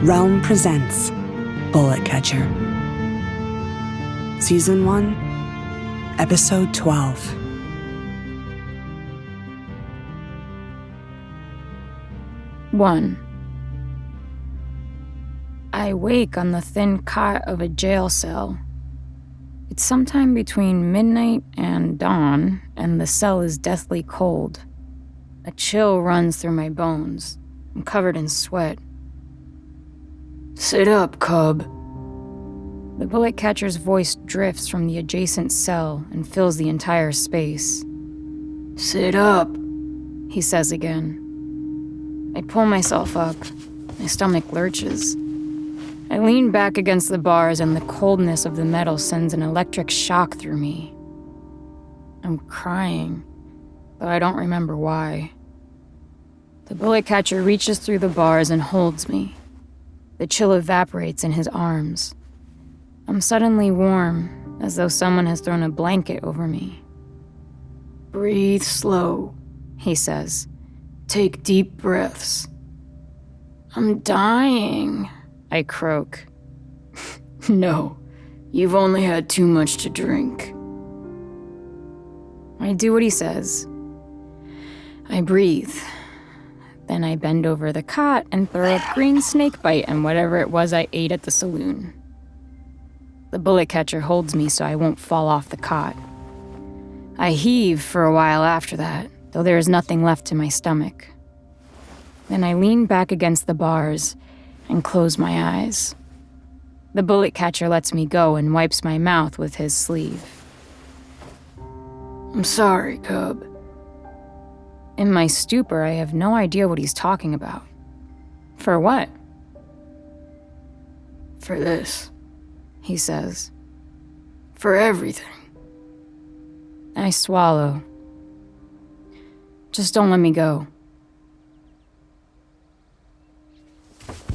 Realm presents Bullet Catcher. Season 1, Episode 12. One. I wake on the thin cot of a jail cell. It's sometime between midnight and dawn, and the cell is deathly cold. A chill runs through my bones. I'm covered in sweat. "Sit up, cub." The bullet catcher's voice drifts from the adjacent cell and fills the entire space. "Sit up," he says again. I pull myself up. My stomach lurches. I lean back against the bars and the coldness of the metal sends an electric shock through me. I'm crying, though I don't remember why. The bullet catcher reaches through the bars and holds me. The chill evaporates in his arms. I'm suddenly warm, as though someone has thrown a blanket over me. "Breathe slow," he says. "Take deep breaths." "I'm dying," I croak. "No, you've only had too much to drink." I do what he says. I breathe. Then I bend over the cot and throw a green snake bite and whatever it was I ate at the saloon. The bullet catcher holds me so I won't fall off the cot. I heave for a while after that, though there is nothing left in my stomach. Then I lean back against the bars and close my eyes. The bullet catcher lets me go and wipes my mouth with his sleeve. "I'm sorry, cub." In my stupor, I have no idea what he's talking about. For what? "For this," he says. "For everything." I swallow. "Just don't let me go."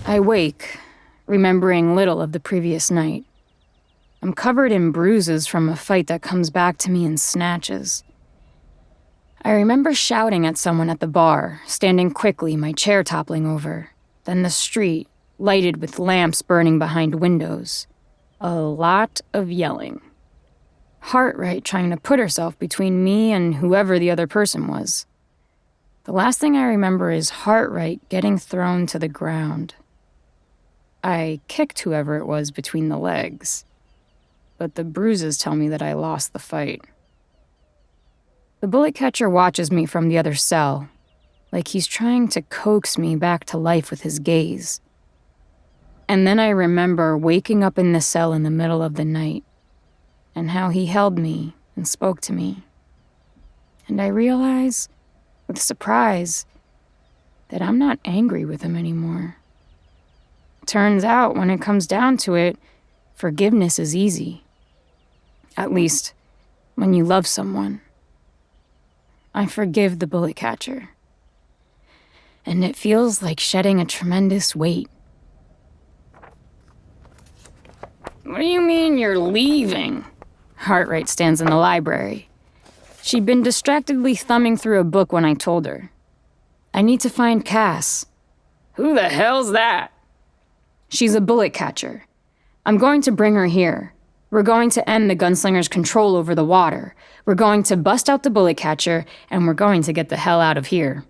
I wake, remembering little of the previous night. I'm covered in bruises from a fight that comes back to me in snatches. I remember shouting at someone at the bar, standing quickly, my chair toppling over. Then the street, lighted with lamps burning behind windows. A lot of yelling. Hartright trying to put herself between me and whoever the other person was. The last thing I remember is Hartright getting thrown to the ground. I kicked whoever it was between the legs, but the bruises tell me that I lost the fight. The bullet catcher watches me from the other cell, like he's trying to coax me back to life with his gaze. And then I remember waking up in the cell in the middle of the night, and how he held me and spoke to me. And I realize, with surprise, that I'm not angry with him anymore. Turns out, when it comes down to it, forgiveness is easy. At least, when you love someone. I forgive the bullet catcher. And it feels like shedding a tremendous weight. "What do you mean you're leaving?" Hartright stands in the library. She'd been distractedly thumbing through a book when I told her. "I need to find Cass." "Who the hell's that?" "She's a bullet catcher. I'm going to bring her here. We're going to end the gunslinger's control over the water. We're going to bust out the bullet catcher, and we're going to get the hell out of here."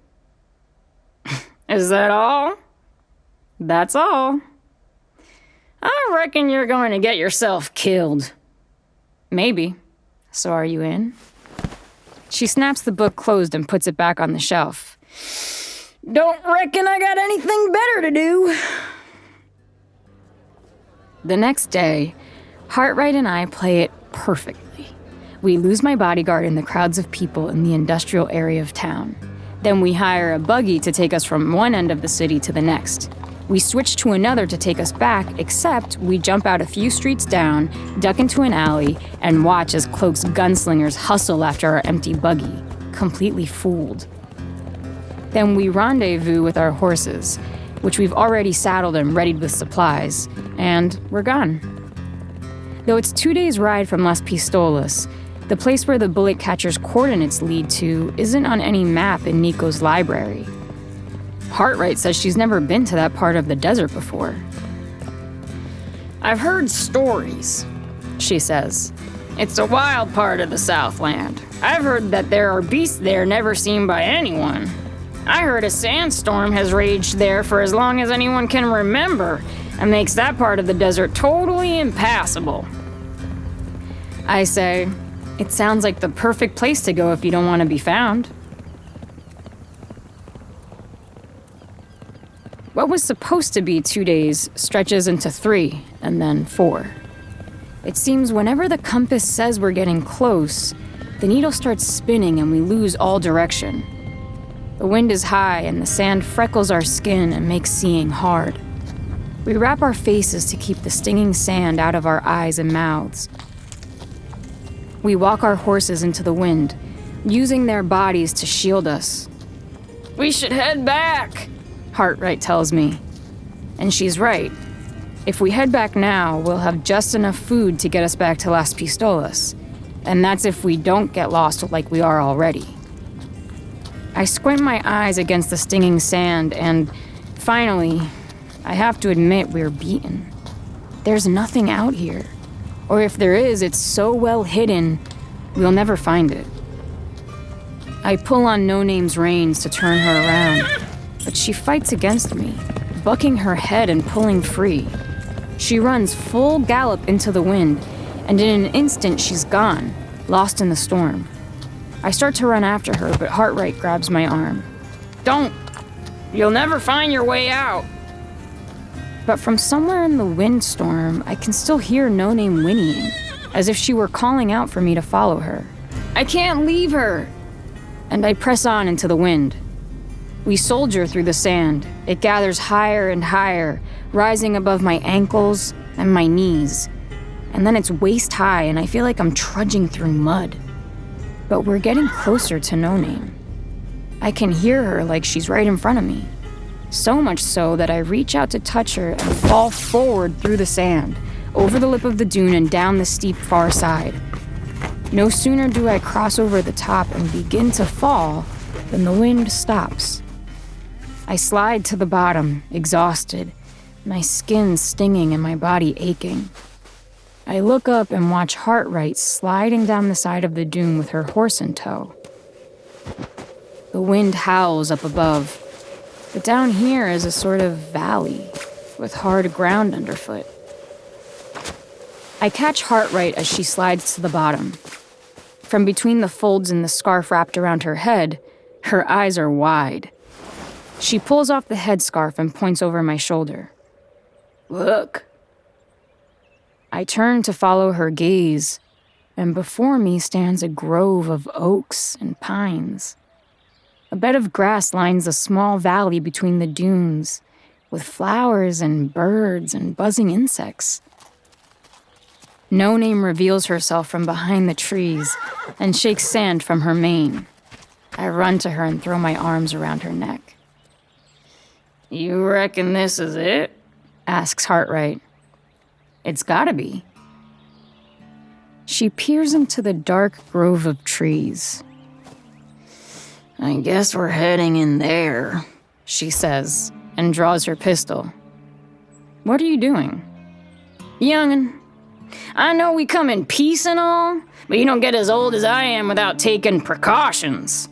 "Is that all?" "That's all." "I reckon you're going to get yourself killed." "Maybe. So are you in?" She snaps the book closed and puts it back on the shelf. "Don't reckon I got anything better to do." The next day, Hartright and I play it perfectly. We lose my bodyguard in the crowds of people in the industrial area of town. Then we hire a buggy to take us from one end of the city to the next. We switch to another to take us back, except we jump out a few streets down, duck into an alley, and watch as Cloak's gunslingers hustle after our empty buggy, completely fooled. Then we rendezvous with our horses, which we've already saddled and readied with supplies, and we're gone. Though it's 2 days' ride from Las Pistolas, the place where the bullet catcher's coordinates lead to isn't on any map in Nico's library. Hartright says she's never been to that part of the desert before. "I've heard stories," she says. "It's a wild part of the Southland. I've heard that there are beasts there never seen by anyone. I heard a sandstorm has raged there for as long as anyone can remember and makes that part of the desert totally impassable." I say, "It sounds like the perfect place to go if you don't want to be found." What was supposed to be 2 days stretches into 3 and then 4. It seems whenever the compass says we're getting close, the needle starts spinning and we lose all direction. The wind is high and the sand freckles our skin and makes seeing hard. We wrap our faces to keep the stinging sand out of our eyes and mouths. We walk our horses into the wind, using their bodies to shield us. "We should head back," Hartright tells me. And she's right. If we head back now, we'll have just enough food to get us back to Las Pistolas. And that's if we don't get lost like we are already. I squint my eyes against the stinging sand and, finally, I have to admit we're beaten. There's nothing out here. Or if there is, it's so well hidden, we'll never find it. I pull on No Name's reins to turn her around, but she fights against me, bucking her head and pulling free. She runs full gallop into the wind, and in an instant she's gone, lost in the storm. I start to run after her, but Hartright grabs my arm. "Don't! You'll never find your way out!" But from somewhere in the windstorm, I can still hear No Name whinnying, as if she were calling out for me to follow her. "I can't leave her!" And I press on into the wind. We soldier through the sand. It gathers higher and higher, rising above my ankles and my knees. And then it's waist high, and I feel like I'm trudging through mud. But we're getting closer to No Name. I can hear her like she's right in front of me. So much so that I reach out to touch her and fall forward through the sand, over the lip of the dune and down the steep far side. No sooner do I cross over the top and begin to fall than the wind stops. I slide to the bottom, exhausted, my skin stinging and my body aching. I look up and watch Hartright sliding down the side of the dune with her horse in tow. The wind howls up above, but down here is a sort of valley with hard ground underfoot. I catch Hartright as she slides to the bottom. From between the folds in the scarf wrapped around her head, her eyes are wide. She pulls off the headscarf and points over my shoulder. "Look." I turn to follow her gaze, and before me stands a grove of oaks and pines. A bed of grass lines a small valley between the dunes, with flowers and birds and buzzing insects. No Name reveals herself from behind the trees and shakes sand from her mane. I run to her and throw my arms around her neck. "You reckon this is it?" asks Hartright. "It's gotta be." She peers into the dark grove of trees. "I guess we're heading in there," she says, and draws her pistol. "What are you doing?" "Young'un, I know we come in peace and all, but you don't get as old as I am without taking precautions."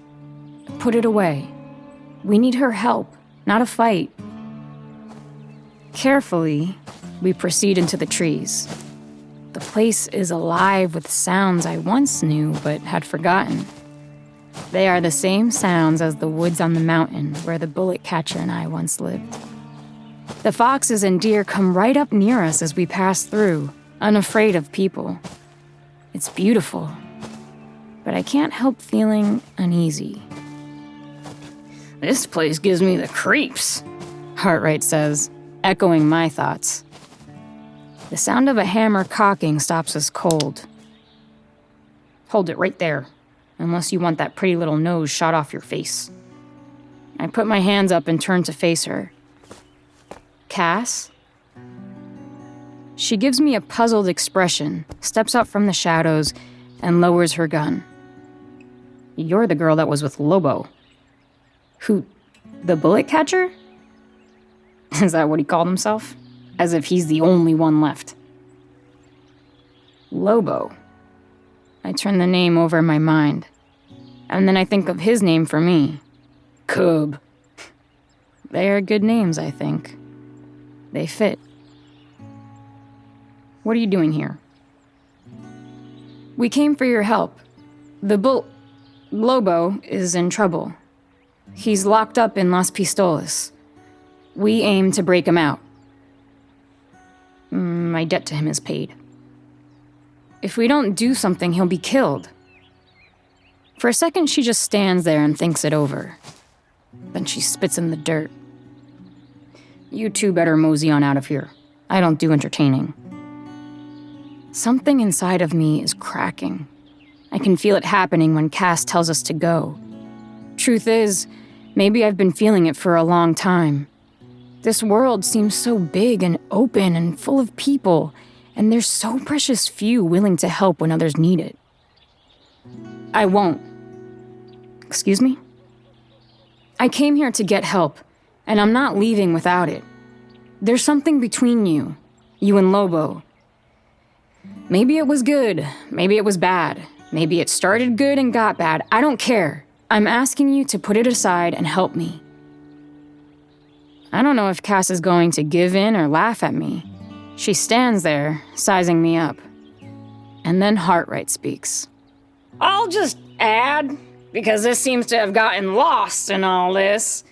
"Put it away. We need her help, not a fight." Carefully, we proceed into the trees. The place is alive with sounds I once knew but had forgotten. They are the same sounds as the woods on the mountain where the bullet catcher and I once lived. The foxes and deer come right up near us as we pass through, unafraid of people. It's beautiful, but I can't help feeling uneasy. "This place gives me the creeps," Hartright says, echoing my thoughts. The sound of a hammer cocking stops us cold. "Hold it right there, unless you want that pretty little nose shot off your face." I put my hands up and turn to face her. "Cass?" She gives me a puzzled expression, steps up from the shadows, and lowers her gun. "You're the girl that was with Lobo." The bullet catcher? Is that what he called himself? As if he's the only one left. Lobo. I turn the name over in my mind. And then I think of his name for me. Cub. They are good names, I think. They fit. What are you doing here? We came for your help. The Lobo is in trouble. He's locked up in Las Pistolas. We aim to break him out. My debt to him is paid. If we don't do something, he'll be killed. For a second, she just stands there and thinks it over. Then she spits in the dirt. You two better mosey on out of here. I don't do entertaining. Something inside of me is cracking. I can feel it happening when Cass tells us to go. Truth is, maybe I've been feeling it for a long time. This world seems so big and open and full of people, and there's so precious few willing to help when others need it. I won't. Excuse me? I came here to get help, and I'm not leaving without it. There's something between you and Lobo. Maybe it was good, maybe it was bad, maybe it started good and got bad. I don't care. I'm asking you to put it aside and help me. I don't know if Cass is going to give in or laugh at me. She stands there, sizing me up. And then Hartright speaks. I'll just add, because this seems to have gotten lost in all this,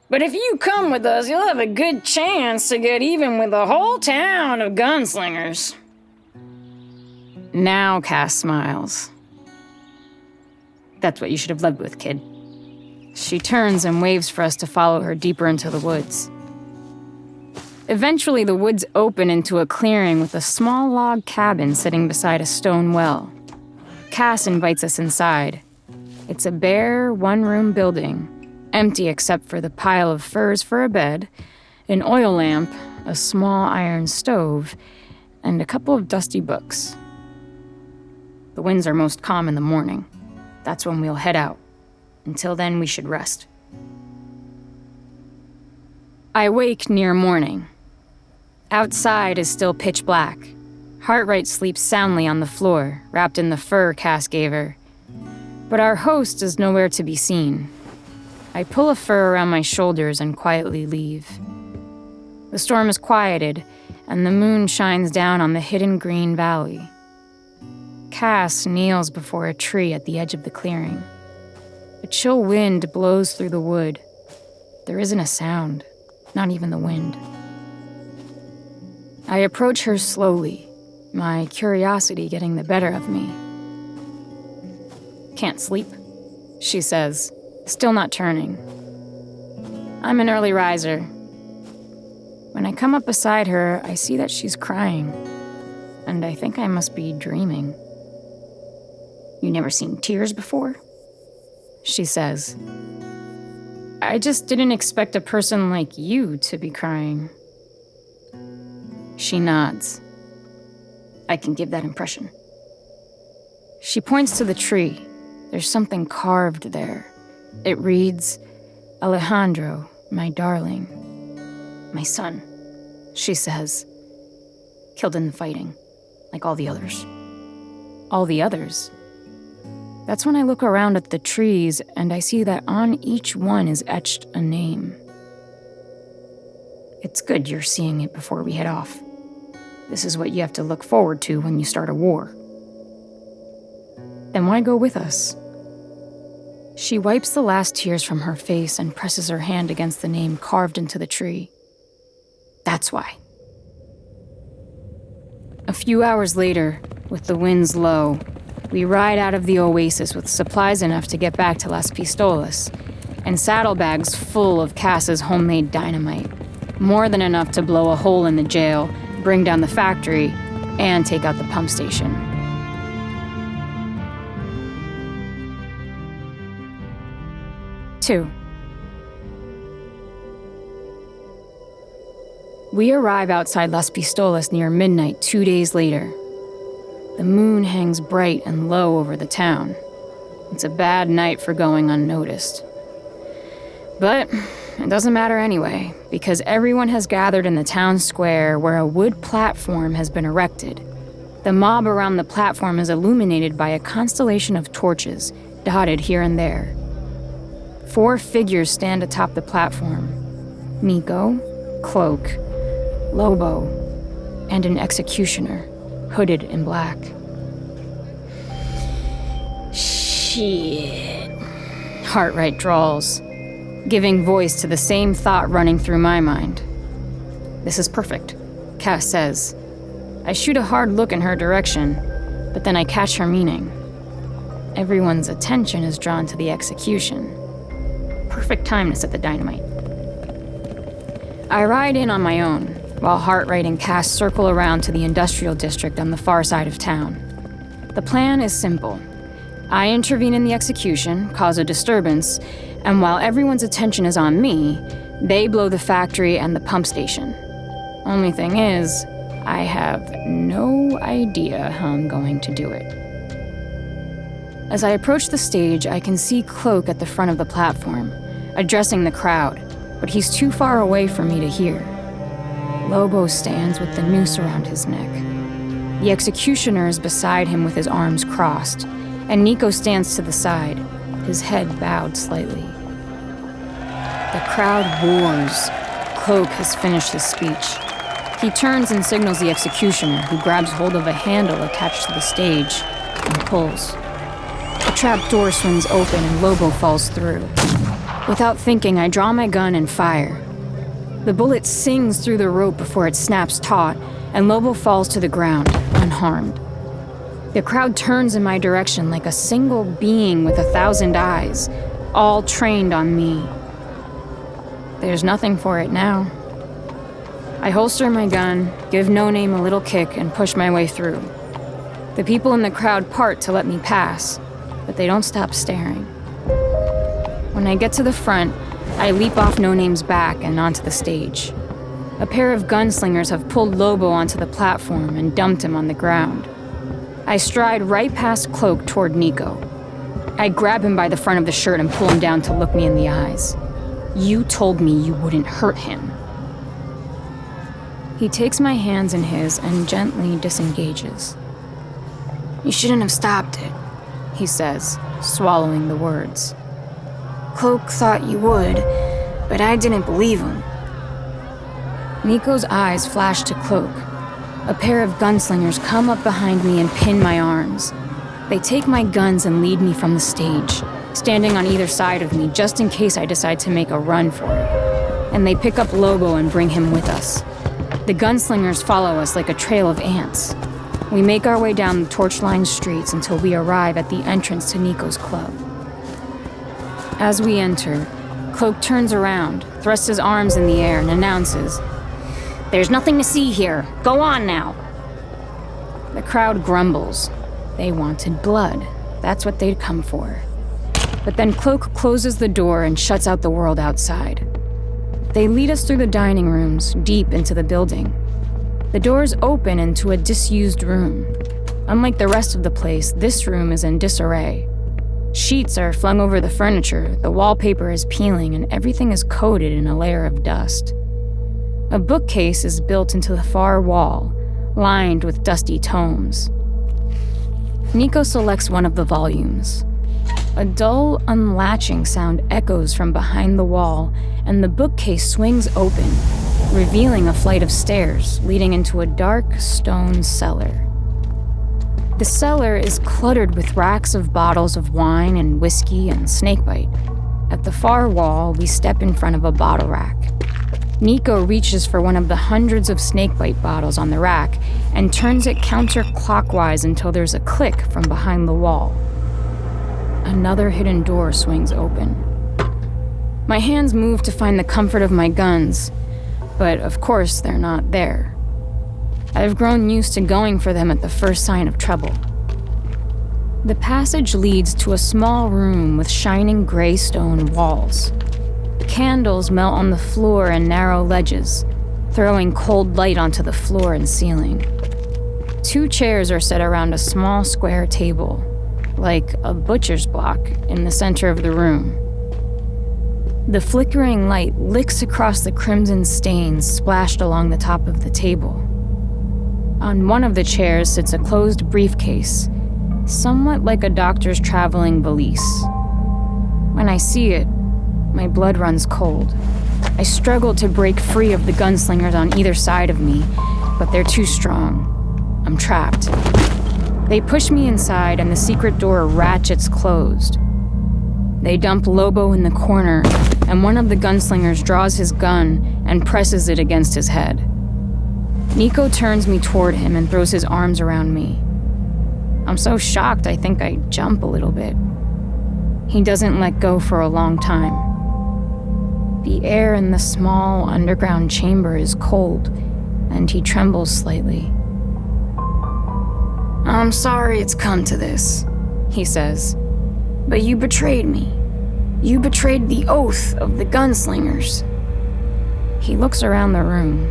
but if you come with us, you'll have a good chance to get even with the whole town of gunslingers. Now Cass smiles. That's what you should have led with, kid. She turns and waves for us to follow her deeper into the woods. Eventually, the woods open into a clearing with a small log cabin sitting beside a stone well. Cass invites us inside. It's a bare, one-room building, empty except for the pile of furs for a bed, an oil lamp, a small iron stove, and a couple of dusty books. The winds are most calm in the morning. That's when we'll head out. Until then, we should rest. I wake near morning. Outside is still pitch black. Hartright sleeps soundly on the floor, wrapped in the fur Cass gave her. But our host is nowhere to be seen. I pull a fur around my shoulders and quietly leave. The storm is quieted, and the moon shines down on the hidden green valley. Cass kneels before a tree at the edge of the clearing. A chill wind blows through the wood. There isn't a sound, not even the wind. I approach her slowly, my curiosity getting the better of me. Can't sleep, she says, still not turning. I'm an early riser. When I come up beside her, I see that she's crying, and I think I must be dreaming. You never seen tears before? She says. I just didn't expect a person like you to be crying. She nods. I can give that impression. She points to the tree. There's something carved there. It reads, Alejandro, my darling. My son, she says. Killed in the fighting, like all the others. All the others? That's when I look around at the trees and I see that on each one is etched a name. It's good you're seeing it before we head off. This is what you have to look forward to when you start a war. Then why go with us? She wipes the last tears from her face and presses her hand against the name carved into the tree. That's why. A few hours later, with the winds low, we ride out of the oasis with supplies enough to get back to Las Pistolas, and saddlebags full of Cass's homemade dynamite. More than enough to blow a hole in the jail, bring down the factory, and take out the pump station. Two. We arrive outside Las Pistolas near midnight 2 days later. The moon hangs bright and low over the town. It's a bad night for going unnoticed. But it doesn't matter anyway, because everyone has gathered in the town square where a wood platform has been erected. The mob around the platform is illuminated by a constellation of torches, dotted here and there. 4 figures stand atop the platform: Nico, Cloak, Lobo, and an executioner, hooded in black. Shit. Heartright drawls, giving voice to the same thought running through my mind. This is perfect, Cass says. I shoot a hard look in her direction, but then I catch her meaning. Everyone's attention is drawn to the execution. Perfect time to set the dynamite. I ride in on my own, while Heartright and Cass circle around to the industrial district on the far side of town. The plan is simple. I intervene in the execution, cause a disturbance, and while everyone's attention is on me, they blow the factory and the pump station. Only thing is, I have no idea how I'm going to do it. As I approach the stage, I can see Cloak at the front of the platform, addressing the crowd, but he's too far away for me to hear. Lobo stands with the noose around his neck. The executioner is beside him with his arms crossed, and Nico stands to the side, his head bowed slightly. The crowd roars. Cloak has finished his speech. He turns and signals the executioner, who grabs hold of a handle attached to the stage and pulls. The trap door swings open and Lobo falls through. Without thinking, I draw my gun and fire. The bullet sings through the rope before it snaps taut, and Lobo falls to the ground, unharmed. The crowd turns in my direction like a single being with 1,000 eyes, all trained on me. There's nothing for it now. I holster my gun, give No Name a little kick, and push my way through. The people in the crowd part to let me pass, but they don't stop staring. When I get to the front, I leap off No Name's back and onto the stage. A pair of gunslingers have pulled Lobo onto the platform and dumped him on the ground. I stride right past Cloak toward Nico. I grab him by the front of the shirt and pull him down to look me in the eyes. You told me you wouldn't hurt him. He takes my hands in his and gently disengages. You shouldn't have stopped it, he says, swallowing the words. Cloak thought you would, but I didn't believe him. Nico's eyes flash to Cloak. A pair of gunslingers come up behind me and pin my arms. They take my guns and lead me from the stage, standing on either side of me just in case I decide to make a run for it. And they pick up Lobo and bring him with us. The gunslingers follow us like a trail of ants. We make our way down the torch-lined streets until we arrive at the entrance to Nico's club. As we enter, Cloak turns around, thrusts his arms in the air, and announces, There's nothing to see here. Go on now. The crowd grumbles. They wanted blood. That's what they'd come for. But then Cloak closes the door and shuts out the world outside. They lead us through the dining rooms, deep into the building. The doors open into a disused room. Unlike the rest of the place, this room is in disarray. Sheets are flung over the furniture, the wallpaper is peeling, and everything is coated in a layer of dust. A bookcase is built into the far wall, lined with dusty tomes. Nico selects one of the volumes. A dull, unlatching sound echoes from behind the wall, and the bookcase swings open, revealing a flight of stairs leading into a dark stone cellar. The cellar is cluttered with racks of bottles of wine and whiskey and snakebite. At the far wall, we step in front of a bottle rack. Nico reaches for one of the hundreds of snakebite bottles on the rack and turns it counterclockwise until there's a click from behind the wall. Another hidden door swings open. My hands move to find the comfort of my guns, but of course they're not there. I've grown used to going for them at the first sign of trouble. The passage leads to a small room with shining gray stone walls. Candles melt on the floor and narrow ledges, throwing cold light onto the floor and ceiling. 2 chairs are set around a small square table, like a butcher's block, in the center of the room. The flickering light licks across the crimson stains splashed along the top of the table. On one of the chairs sits a closed briefcase, somewhat like a doctor's traveling valise. When I see it, my blood runs cold. I struggle to break free of the gunslingers on either side of me, but they're too strong. I'm trapped. They push me inside and the secret door ratchets closed. They dump Lobo in the corner, and one of the gunslingers draws his gun and presses it against his head. Nico turns me toward him and throws his arms around me. I'm so shocked I think I jump a little bit. He doesn't let go for a long time. The air in the small underground chamber is cold, and he trembles slightly. "I'm sorry it's come to this," he says. "But you betrayed me. You betrayed the oath of the gunslingers." He looks around the room.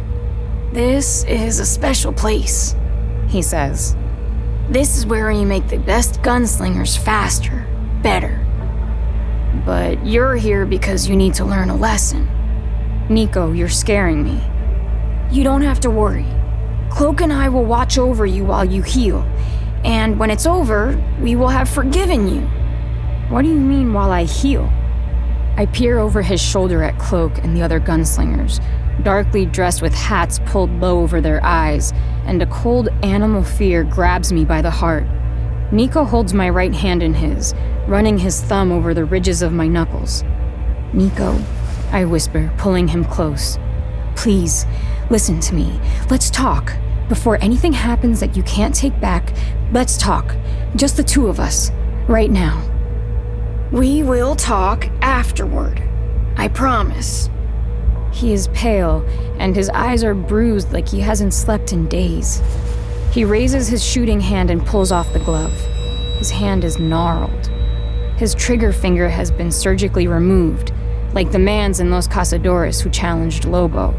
"This is a special place," he says. "This is where you make the best gunslingers faster, better. But you're here because you need to learn a lesson. Nico, you're scaring me. You don't have to worry. Cloak and I will watch over you while you heal, and when it's over, we will have forgiven you." "What do you mean while I heal?" I peer over his shoulder at Cloak and the other gunslingers, darkly dressed with hats pulled low over their eyes, and a cold animal fear grabs me by the heart. Nico holds my right hand in his, running his thumb over the ridges of my knuckles. "Nico," I whisper, pulling him close. "Please, listen to me. Let's talk. Before anything happens that you can't take back, let's talk. Just the two of us. Right now." "We will talk afterward. I promise." He is pale, and his eyes are bruised like he hasn't slept in days. He raises his shooting hand and pulls off the glove. His hand is gnarled. His trigger finger has been surgically removed, like the man's in Los Cazadores who challenged Lobo.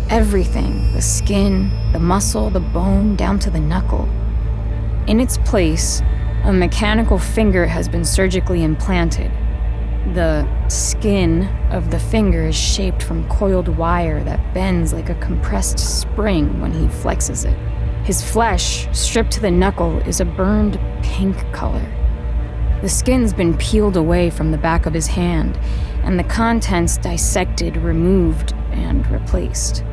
Everything, the skin, the muscle, the bone, down to the knuckle. In its place, a mechanical finger has been surgically implanted. The skin of the finger is shaped from coiled wire that bends like a compressed spring when he flexes it. His flesh, stripped to the knuckle, is a burned pink color. The skin's been peeled away from the back of his hand, and the contents dissected, removed, and replaced.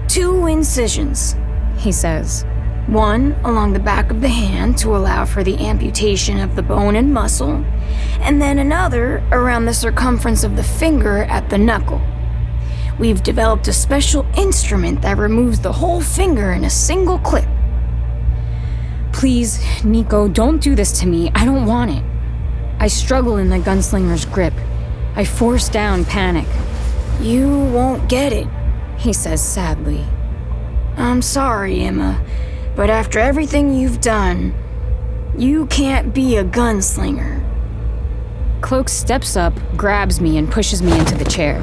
"2 incisions," he says. "One along the back of the hand to allow for the amputation of the bone and muscle, and then another around the circumference of the finger at the knuckle. We've developed a special instrument that removes the whole finger in a single clip." "Please, Nico, don't do this to me. I don't want it." I struggle in the gunslinger's grip. I force down panic. "You won't get it," he says sadly. "I'm sorry, Imma, but after everything you've done, you can't be a gunslinger." Cloak steps up, grabs me, and pushes me into the chair.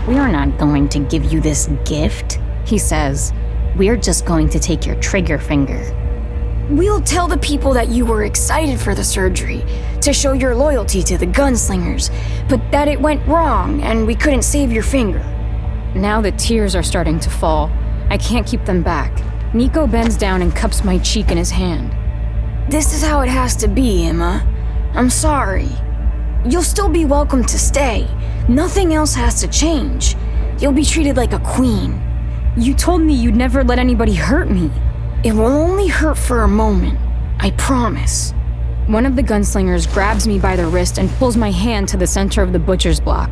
"We're not going to give you this gift," he says. "We're just going to take your trigger finger." "We'll tell the people that you were excited for the surgery, to show your loyalty to the gunslingers, but that it went wrong and we couldn't save your finger." Now the tears are starting to fall. I can't keep them back. Nico bends down and cups my cheek in his hand. "This is how it has to be, Imma. I'm sorry. You'll still be welcome to stay. Nothing else has to change. You'll be treated like a queen." "You told me you'd never let anybody hurt me." "It will only hurt for a moment. I promise." One of the gunslingers grabs me by the wrist and pulls my hand to the center of the butcher's block.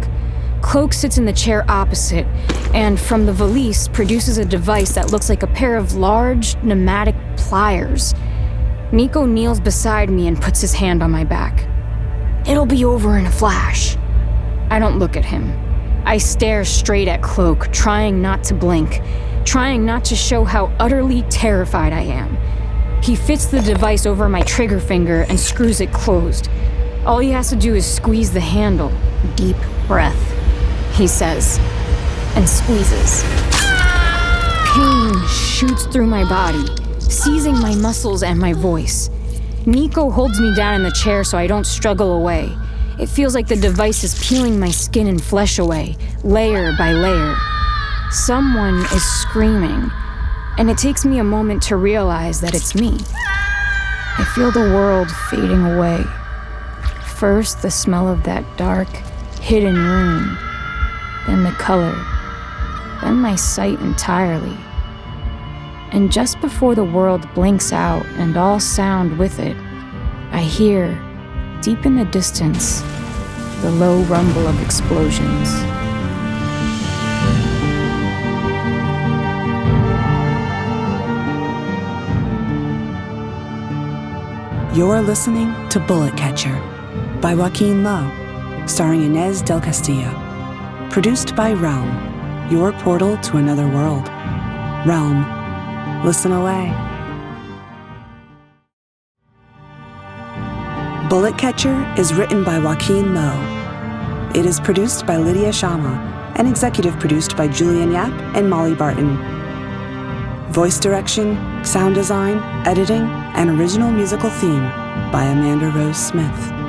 Cloak sits in the chair opposite, and from the valise produces a device that looks like a pair of large pneumatic pliers. Nico kneels beside me and puts his hand on my back. "It'll be over in a flash." I don't look at him. I stare straight at Cloak, trying not to blink, trying not to show how utterly terrified I am. He fits the device over my trigger finger and screws it closed. All he has to do is squeeze the handle. "Deep breath," he says, and squeezes. Pain shoots through my body, seizing my muscles and my voice. Nico holds me down in the chair so I don't struggle away. It feels like the device is peeling my skin and flesh away, layer by layer. Someone is screaming, and it takes me a moment to realize that it's me. I feel the world fading away. First, the smell of that dark, hidden room, then the color, then my sight entirely. And just before the world blinks out and all sound with it, I hear, deep in the distance, the low rumble of explosions. You're listening to Bullet Catcher by Joaquin Lowe, starring Inez del Castillo. Produced by Realm, your portal to another world. Realm. Listen away. Bullet Catcher is written by Joaquin Lowe. It is produced by Lydia Shama and executive produced by Julian Yap and Molly Barton. Voice direction, sound design, editing, and original musical theme by Amanda Rose Smith.